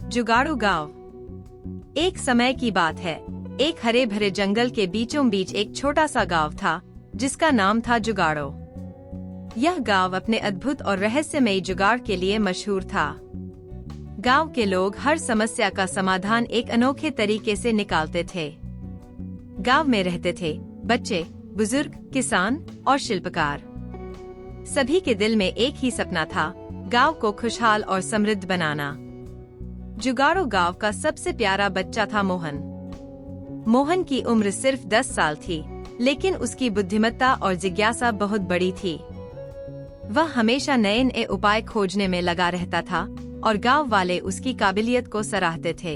जुगाड़ू गांव। एक समय की बात है, एक हरे भरे जंगल के बीचों बीच एक छोटा सा गांव था जिसका नाम था जुगाड़ो। यह गांव अपने अद्भुत और रहस्यमयी जुगाड़ के लिए मशहूर था। गांव के लोग हर समस्या का समाधान एक अनोखे तरीके से निकालते थे। गांव में रहते थे बच्चे, बुजुर्ग, किसान और शिल्पकार। सभी के दिल में एक ही सपना था, गांव को खुशहाल और समृद्ध बनाना। जुगाड़ो गांव का सबसे प्यारा बच्चा था मोहन। मोहन की उम्र सिर्फ 10 साल थी, लेकिन उसकी बुद्धिमत्ता और जिज्ञासा बहुत बड़ी थी। वह हमेशा नए नए उपाय खोजने में लगा रहता था और गांव वाले उसकी काबिलियत को सराहते थे।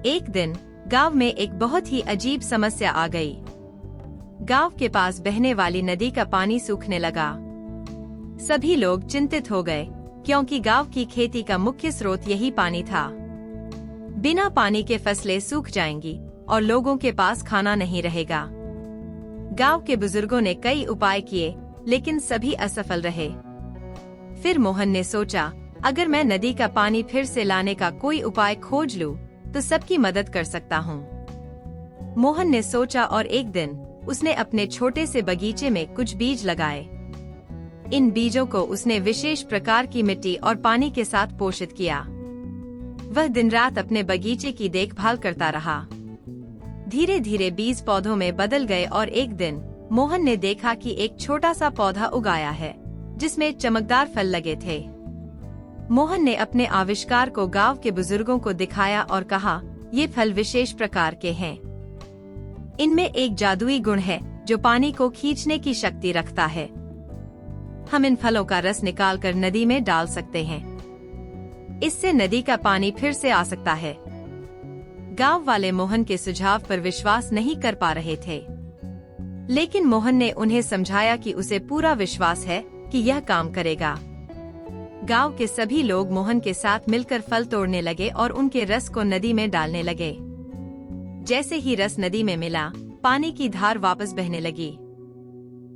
एक दिन गांव में एक बहुत ही अजीब समस्या आ गई। गांव के पास बहने वाली नदी का पानी सूखने लगा। सभी लोग चिंतित हो गए, क्योंकि गांव की खेती का मुख्य स्रोत यही पानी था। बिना पानी के फसलें सूख जाएंगी और लोगों के पास खाना नहीं रहेगा। गांव के बुजुर्गों ने कई उपाय किए, लेकिन सभी असफल रहे। फिर मोहन ने सोचा, अगर मैं नदी का पानी फिर से लाने का कोई उपाय खोज लूं, तो सबकी मदद कर सकता हूं। मोहन ने सोचा और एक दिन उसने अपने छोटे से बगीचे में कुछ बीज लगाए। इन बीजों को उसने विशेष प्रकार की मिट्टी और पानी के साथ पोषित किया। वह दिन रात अपने बगीचे की देखभाल करता रहा। धीरे धीरे बीज पौधों में बदल गए और एक दिन मोहन ने देखा कि एक छोटा सा पौधा उगाया है, जिसमें चमकदार फल लगे थे। मोहन ने अपने आविष्कार को गांव के बुजुर्गों को दिखाया और कहा, ये फल विशेष प्रकार के हैं। इनमें एक जादुई गुण है जो पानी को खींचने की शक्ति रखता है। हम इन फलों का रस निकालकर नदी में डाल सकते हैं। इससे नदी का पानी फिर से आ सकता है। गांव वाले मोहन के सुझाव पर विश्वास नहीं कर पा रहे थे, लेकिन मोहन ने उन्हें समझाया कि उसे पूरा विश्वास है कि यह काम करेगा। गांव के सभी लोग मोहन के साथ मिलकर फल तोड़ने लगे और उनके रस को नदी में डालने लगे। जैसे ही रस नदी में मिला, पानी की धार वापस बहने लगी।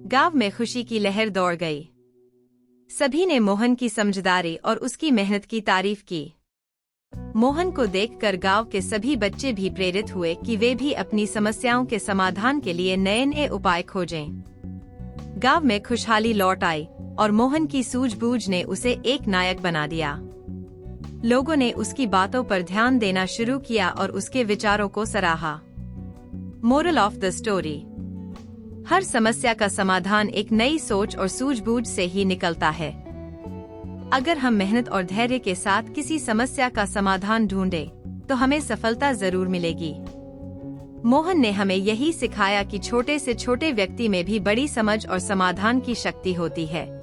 गांव में खुशी की लहर दौड़ गई। सभी ने मोहन की समझदारी और उसकी मेहनत की तारीफ की। मोहन को देखकर गांव के सभी बच्चे भी प्रेरित हुए कि वे भी अपनी समस्याओं के समाधान के लिए नए नए उपाय खोजें। गांव में खुशहाली लौट आई और मोहन की सूझबूझ ने उसे एक नायक बना दिया। लोगों ने उसकी बातों पर ध्यान देना शुरू किया और उसके विचारों को सराहा। मोरल ऑफ द स्टोरी: हर समस्या का समाधान एक नई सोच और सूझबूझ से ही निकलता है। अगर हम मेहनत और धैर्य के साथ किसी समस्या का समाधान ढूंढें, तो हमें सफलता जरूर मिलेगी। मोहन ने हमें यही सिखाया कि छोटे से छोटे व्यक्ति में भी बड़ी समझ और समाधान की शक्ति होती है।